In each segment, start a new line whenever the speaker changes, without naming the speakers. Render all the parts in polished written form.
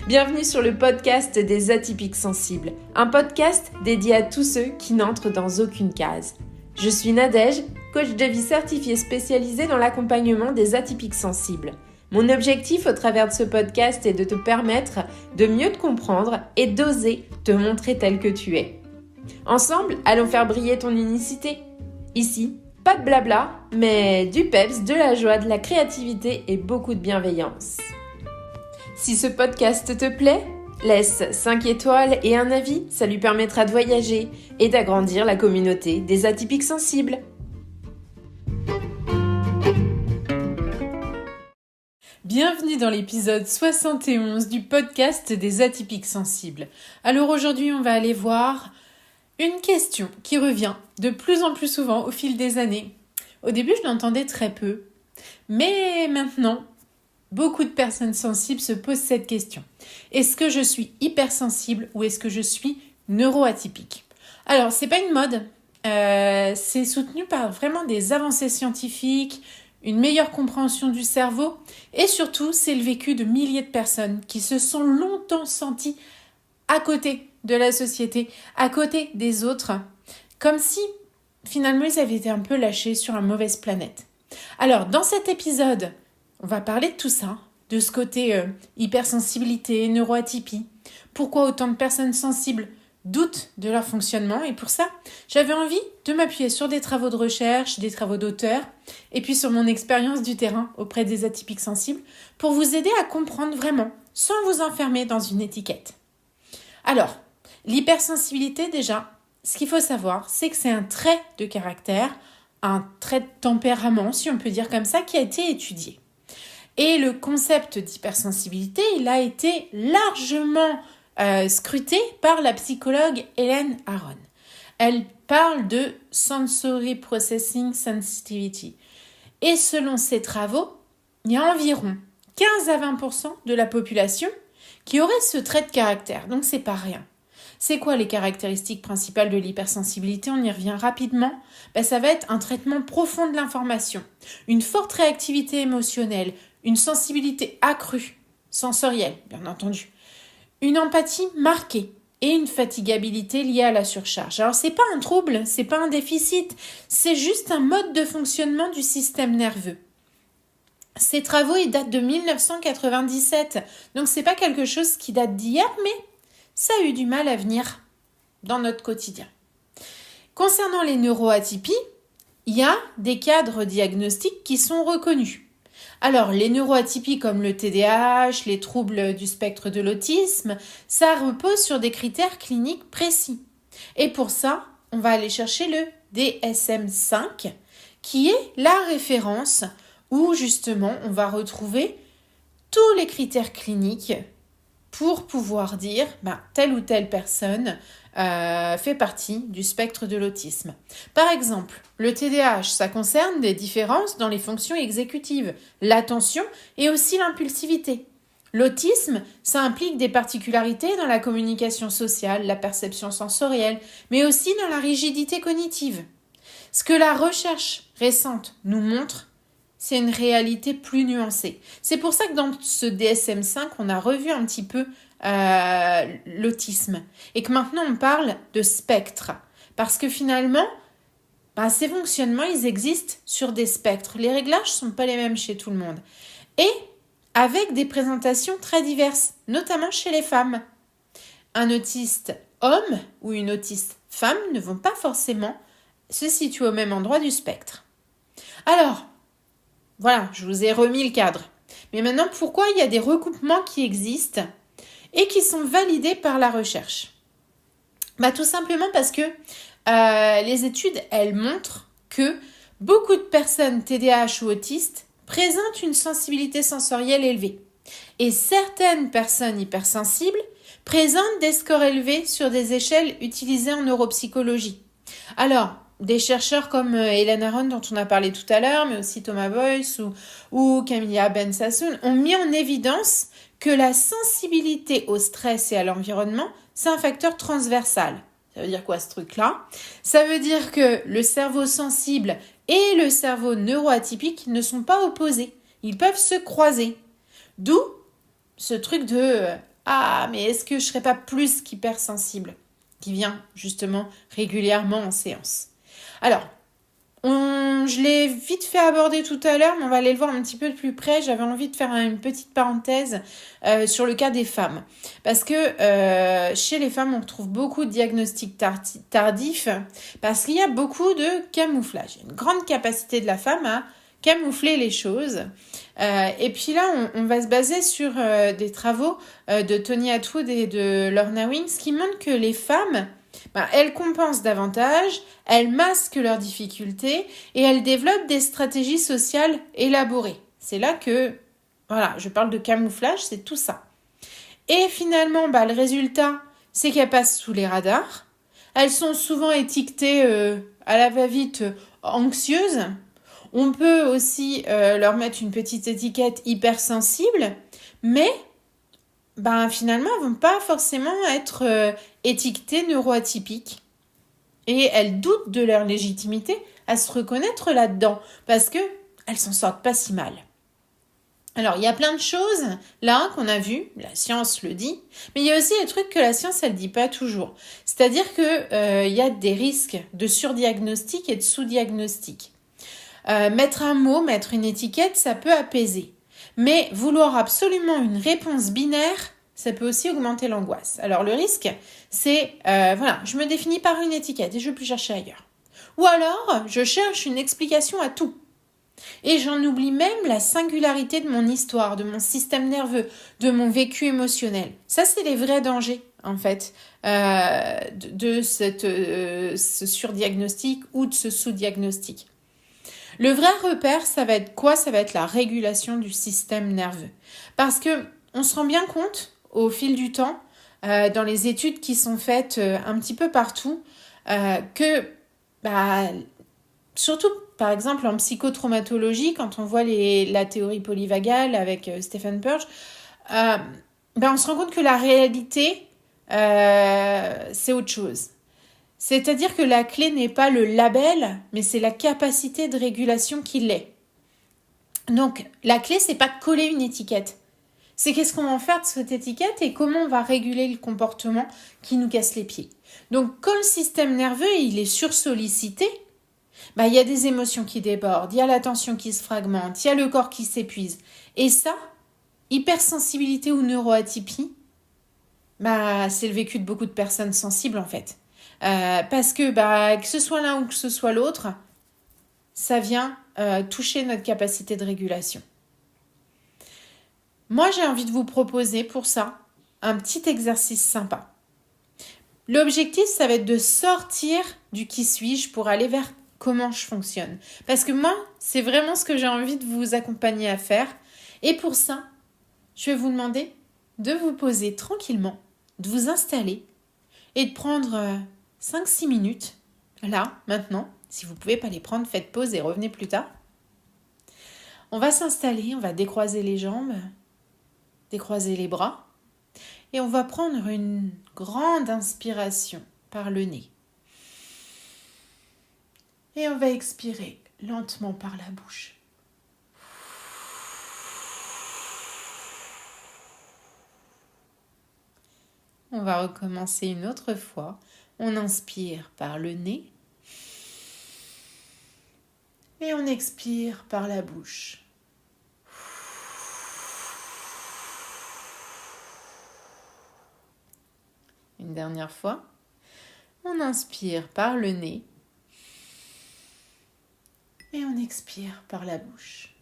Bienvenue sur le podcast des atypiques sensibles, un podcast dédié à tous ceux qui n'entrent dans aucune case. Je suis Nadège, coach de vie certifié spécialisée dans l'accompagnement des atypiques sensibles. Mon objectif au travers de ce podcast est de te permettre de mieux te comprendre et d'oser te montrer tel que tu es. Ensemble, allons faire briller ton unicité. Ici, pas de blabla, mais du peps, de la joie, de la créativité et beaucoup de bienveillance. Si ce podcast te plaît, laisse 5 étoiles et un avis, ça lui permettra de voyager et d'agrandir la communauté des atypiques sensibles. Bienvenue dans l'épisode 71 du podcast des atypiques sensibles. Alors aujourd'hui, on va aller voir une question qui revient de plus en plus souvent au fil des années. Au début, je l'entendais très peu, mais maintenant, beaucoup de personnes sensibles se posent cette question. Est-ce que je suis hypersensible ou est-ce que je suis neuroatypique ? Alors, c'est pas une mode, c'est soutenu par vraiment des avancées scientifiques, une meilleure compréhension du cerveau et surtout, c'est le vécu de milliers de personnes qui se sont longtemps senties à côté de la société, à côté des autres, comme si finalement ils avaient été un peu lâchés sur une mauvaise planète. Alors, dans cet épisode, on va parler de tout ça, de ce côté hypersensibilité, neuroatypie, pourquoi autant de personnes sensibles doutent de leur fonctionnement. Et pour ça, j'avais envie de m'appuyer sur des travaux de recherche, des travaux d'auteurs, et puis sur mon expérience du terrain auprès des atypiques sensibles, pour vous aider à comprendre vraiment, sans vous enfermer dans une étiquette. Alors, l'hypersensibilité déjà, ce qu'il faut savoir, c'est que c'est un trait de caractère, un trait de tempérament, si on peut dire comme ça, qui a été étudié. Et le concept d'hypersensibilité, il a été largement scruté par la psychologue Helen Aron. Elle parle de Sensory Processing Sensitivity. Et selon ses travaux, il y a environ 15 à 20% de la population qui aurait ce trait de caractère. Donc, c'est pas rien. C'est quoi les caractéristiques principales de l'hypersensibilité ? On y revient rapidement. Ça va être un traitement profond de l'information, une forte réactivité émotionnelle, une sensibilité accrue, sensorielle, bien entendu, une empathie marquée et une fatigabilité liée à la surcharge. Alors, c'est pas un trouble, c'est pas un déficit, c'est juste un mode de fonctionnement du système nerveux. Ces travaux, ils datent de 1997, donc c'est pas quelque chose qui date d'hier, mais ça a eu du mal à venir dans notre quotidien. Concernant les neuroatypies, il y a des cadres diagnostiques qui sont reconnus. Alors, les neuroatypies comme le TDAH, les troubles du spectre de l'autisme, ça repose sur des critères cliniques précis. Et pour ça, on va aller chercher le DSM-5, qui est la référence où justement on va retrouver tous les critères cliniques pour pouvoir dire telle ou telle personne fait partie du spectre de l'autisme. Par exemple, le TDAH, ça concerne des différences dans les fonctions exécutives, l'attention et aussi l'impulsivité. L'autisme, ça implique des particularités dans la communication sociale, la perception sensorielle, mais aussi dans la rigidité cognitive. Ce que la recherche récente nous montre, c'est une réalité plus nuancée. C'est pour ça que dans ce DSM-5, on a revu un petit peu l'autisme et que maintenant on parle de spectre. Parce que finalement, ces fonctionnements, ils existent sur des spectres. Les réglages ne sont pas les mêmes chez tout le monde. Et avec des présentations très diverses, notamment chez les femmes. Un autiste homme ou une autiste femme ne vont pas forcément se situer au même endroit du spectre. Alors, voilà, je vous ai remis le cadre. Mais maintenant, pourquoi il y a des recoupements qui existent et qui sont validés par la recherche ? Tout simplement parce que les études, elles montrent que beaucoup de personnes TDAH ou autistes présentent une sensibilité sensorielle élevée. Et certaines personnes hypersensibles présentent des scores élevés sur des échelles utilisées en neuropsychologie. Alors, des chercheurs comme Helen Aron dont on a parlé tout à l'heure, mais aussi Thomas Boyce ou Camilla Ben-Sassoon ont mis en évidence que la sensibilité au stress et à l'environnement, c'est un facteur transversal. Ça veut dire quoi ce truc-là ? Ça veut dire que le cerveau sensible et le cerveau neuroatypique ne sont pas opposés. Ils peuvent se croiser. D'où ce truc de Ah, mais est-ce que je serais pas plus qu'hypersensible qui vient justement régulièrement en séance? Alors, je l'ai vite fait aborder tout à l'heure, mais on va aller le voir un petit peu de plus près. J'avais envie de faire une petite parenthèse sur le cas des femmes. Parce que chez les femmes, on retrouve beaucoup de diagnostics tardifs parce qu'il y a beaucoup de camouflage. Il y a une grande capacité de la femme à camoufler les choses. Et puis là, on va se baser sur des travaux de Tony Attwood et de Lorna Wings qui montrent que les femmes, elles compensent davantage, elles masquent leurs difficultés et elles développent des stratégies sociales élaborées. C'est là que, voilà, je parle de camouflage, c'est tout ça. Et finalement, le résultat, c'est qu'elles passent sous les radars. Elles sont souvent étiquetées à la va-vite anxieuses. On peut aussi leur mettre une petite étiquette hypersensible, mais finalement, elles vont pas forcément être étiquetées neuroatypiques. Et elles doutent de leur légitimité à se reconnaître là-dedans, parce que elles s'en sortent pas si mal. Alors, il y a plein de choses là qu'on a vues, la science le dit, mais il y a aussi des trucs que la science, elle dit pas toujours. C'est-à-dire que y a des risques de surdiagnostic et de sous-diagnostic. Mettre un mot, mettre une étiquette, ça peut apaiser. Mais vouloir absolument une réponse binaire, ça peut aussi augmenter l'angoisse. Alors le risque, c'est, je me définis par une étiquette et je ne veux plus chercher ailleurs. Ou alors, je cherche une explication à tout. Et j'en oublie même la singularité de mon histoire, de mon système nerveux, de mon vécu émotionnel. Ça, c'est les vrais dangers, en fait, de ce surdiagnostic ou de ce sous-diagnostic. Le vrai repère, ça va être quoi? Ça va être la régulation du système nerveux. Parce que on se rend bien compte, au fil du temps, dans les études qui sont faites un petit peu partout, que, surtout par exemple en psychotraumatologie, quand on voit la théorie polyvagale avec Stephen Purge, on se rend compte que la réalité, c'est autre chose. C'est-à-dire que la clé n'est pas le label, mais c'est la capacité de régulation qui l'est. Donc, la clé, c'est pas de coller une étiquette. C'est qu'est-ce qu'on va en faire de cette étiquette et comment on va réguler le comportement qui nous casse les pieds. Donc, quand le système nerveux, il est sursollicité, il y a des émotions qui débordent, il y a l'attention qui se fragmente, il y a le corps qui s'épuise. Et ça, hypersensibilité ou neuroatypie, c'est le vécu de beaucoup de personnes sensibles en fait. Parce que ce soit l'un ou que ce soit l'autre, ça vient toucher notre capacité de régulation. Moi, j'ai envie de vous proposer pour ça un petit exercice sympa. L'objectif, ça va être de sortir du qui suis-je pour aller vers comment je fonctionne. Parce que moi, c'est vraiment ce que j'ai envie de vous accompagner à faire. Et pour ça, je vais vous demander de vous poser tranquillement, de vous installer et de prendre 5-6 minutes, là, maintenant. Si vous ne pouvez pas les prendre, faites pause et revenez plus tard. On va s'installer, on va décroiser les jambes, décroiser les bras. Et on va prendre une grande inspiration par le nez. Et on va expirer lentement par la bouche. On va recommencer une autre fois. On inspire par le nez. Et on expire par la bouche. Une dernière fois. On inspire par le nez. Et on expire par la bouche.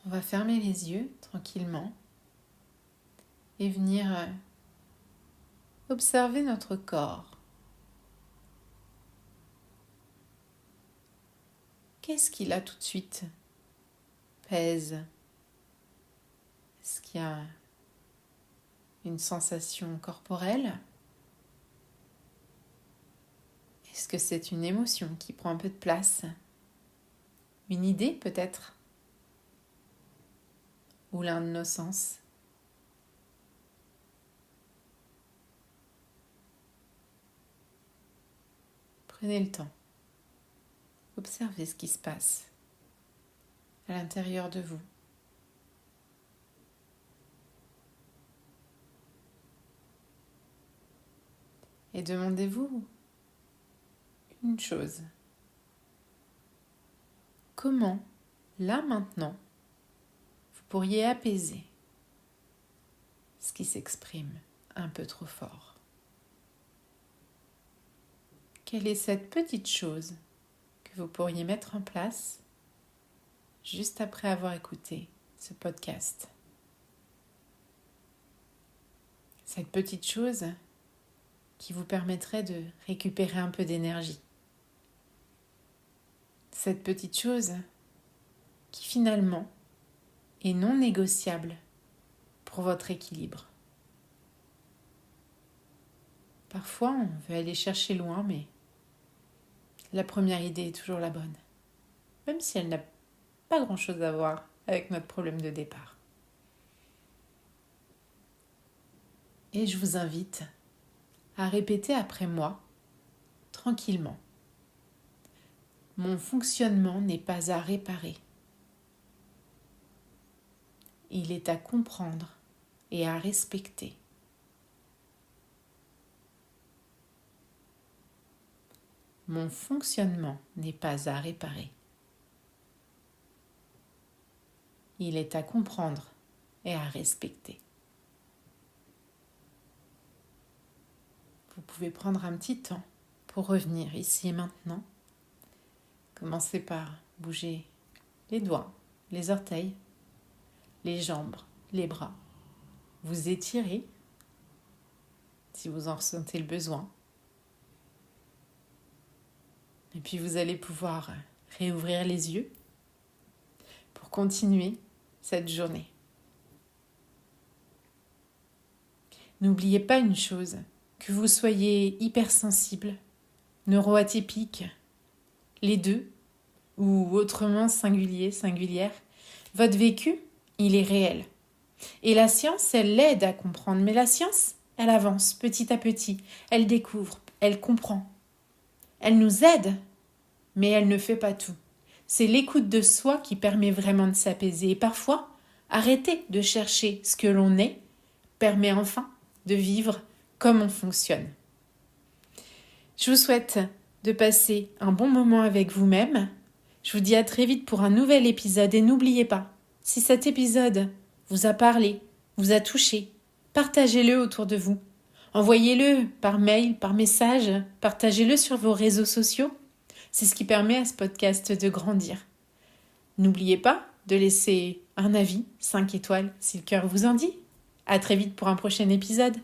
On va fermer les yeux tranquillement et venir observer notre corps. Qu'est-ce qui là tout de suite pèse? Est-ce qu'il y a une sensation corporelle? Est-ce que c'est une émotion qui prend un peu de place? Une idée peut-être? Ou l'un de nos sens? Prenez le temps. Observez ce qui se passe à l'intérieur de vous. Et demandez-vous une chose. Comment, là maintenant, vous pourriez apaiser ce qui s'exprime un peu trop fort? Quelle est cette petite chose que vous pourriez mettre en place juste après avoir écouté ce podcast? Cette petite chose qui vous permettrait de récupérer un peu d'énergie. Cette petite chose qui finalement est non négociable pour votre équilibre. Parfois, on veut aller chercher loin, mais la première idée est toujours la bonne, même si elle n'a pas grand-chose à voir avec notre problème de départ. Et je vous invite à répéter après moi, tranquillement. Mon fonctionnement n'est pas à réparer. Il est à comprendre et à respecter. Mon fonctionnement n'est pas à réparer. Il est à comprendre et à respecter. Vous pouvez prendre un petit temps pour revenir ici et maintenant. Commencez par bouger les doigts, les orteils, les jambes, les bras. Vous étirez si vous en ressentez le besoin. Et puis vous allez pouvoir réouvrir les yeux pour continuer cette journée. N'oubliez pas une chose, que vous soyez hypersensible, neuroatypique, les deux, ou autrement singulier, singulière, votre vécu, il est réel. Et la science, elle l'aide à comprendre, mais la science, elle avance petit à petit, elle découvre, elle comprend. Elle nous aide, mais elle ne fait pas tout. C'est l'écoute de soi qui permet vraiment de s'apaiser. Et parfois, arrêter de chercher ce que l'on est permet enfin de vivre comme on fonctionne. Je vous souhaite de passer un bon moment avec vous-même. Je vous dis à très vite pour un nouvel épisode et n'oubliez pas, si cet épisode vous a parlé, vous a touché, partagez-le autour de vous. Envoyez-le par mail, par message, partagez-le sur vos réseaux sociaux. C'est ce qui permet à ce podcast de grandir. N'oubliez pas de laisser un avis, 5 étoiles, si le cœur vous en dit. À très vite pour un prochain épisode.